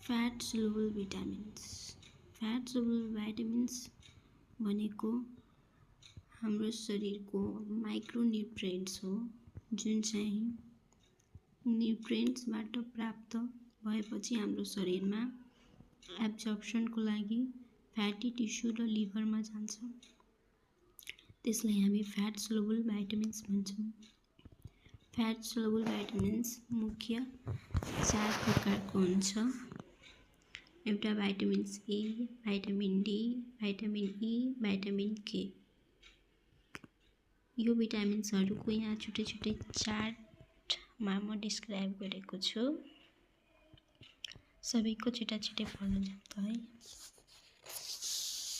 Fat soluble vitamins. Fat soluble vitamins भनेको हाम्रो शरीरको माइक्रोन्युट्रिएन्ट्स हो, जुन चाहिँ न्युट्रिएन्ट्सबाट प्राप्त भएपछि हाम्रो शरीरमा एब्जर्प्सनको लागि फ्याटी टिस्यु र लिभरमा जान्छ। त्यसलाई हामी फ्याट सोलुबल भिटामिन्स भन्छौँ। फ्याट सोलुबल भिटामिन्स मुख्य 4 प्रकारको हुन्छ। एउटा भिटामिन्स ए, भिटामिन डी, भिटामिन ई, भिटामिन के। यो भिटामिन्सहरूको यहाँ छुट्टै छुट्टै चार्टमा म डिस्क्राइब गरेको छु। सबैको छिटा फलो जाऊँ त है।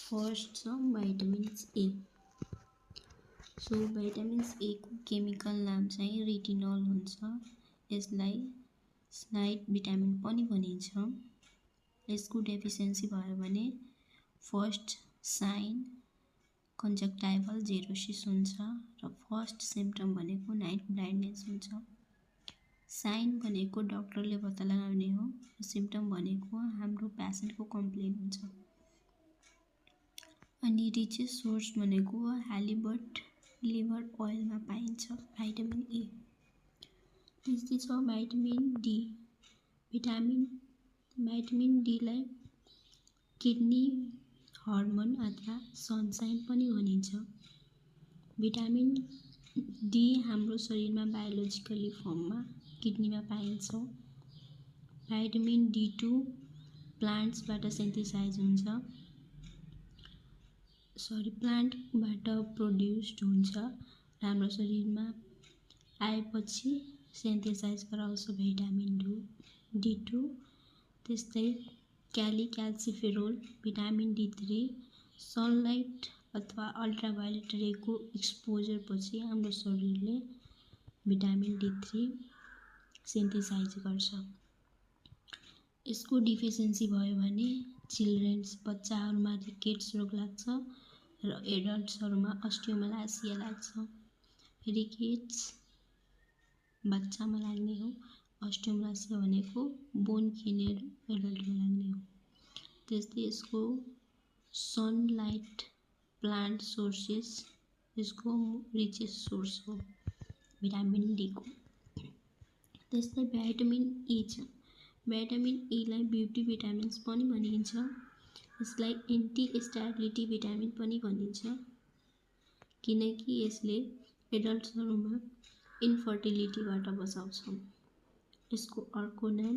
फर्स्ट छ भिटामिन्स ए। सो भिटामिन्स ए को केमिकल नाम चाहिँ रेटिनोल हुन्छ। यसलाई स्नाइड भिटामिन पनि भनिन्छ। यसको डेफिसिएन्सी भयो भने फर्स्ट साइन कन्जक्टाइभल जेरोसिस हुन्छ र फर्स्ट सिम्पटम भनेको नाइट ब्लाइन्डनेस हुन्छ। साइन भनेको डाक्टरले पत्ता लगाउने हो र सिम्पटम भनेको हाम्रो पेसेन्टको कम्प्लेन हुन्छ। अनि रिचेस्ट सोर्स भनेको हालिबट लिभर ओइलमा पाइन्छ भिटामिन ए। त्यस्तै छ भिटामिन डी। भिटामिन डीलाई किडनी हर्मोन अथवा सनसाइन पनि भनिन्छ। भिटामिन डी हाम्रो शरीरमा बायोलोजिकली फर्ममा किडनीमा पाइन्छ। भिटामिन डी2 प्लान्ट्सबाट सिन्थेसाइज हुन्छ। प्लान्टबाट प्रोड्युस्ड हुन्छ र हाम्रो शरीरमा आएपछि सिन्थेसाइज गराउँछ भिटामिन डी2। त्यस्तै क्याल्सिफेरोल, भिटामिन डी3 सनलाइट अथवा अल्ट्राभायोलेट रेको एक्सपोजर पछि हाम्रो शरीरले भिटामिन डी3 सिन्थेसाइज गर्छ। यसको डिफिसियन्सी भयो भने चिल्ड्रेन्स बच्चाहरूमा रिकेट्स रोग लाग्छ र एडल्ट्सहरूमा अस्टियोमलासिया लाग्छ। रिकेट्स बच्चामा लाग्ने हो, अस्टियोमलासिया भनेको बोन खिनेर एडल्टमा लाग्ने हो। त्यस्तै यसको सनलाइट प्लान्ट सोर्सेस यसको रिचेस्ट सोर्स हो भिटामिन डी को। त्यस्तै भिटामिन ई छ। भिटामिन ईलाई ब्युटी भिटामिन्स पनि भनिन्छ। यसलाई एन्टी स्टेरिलिटी भिटामिन पनि भनिन्छ किनकि यसले एडल्ट्सहरूमा इन्फर्टिलिटीबाट बचाउँछ। यसको अर्को नाम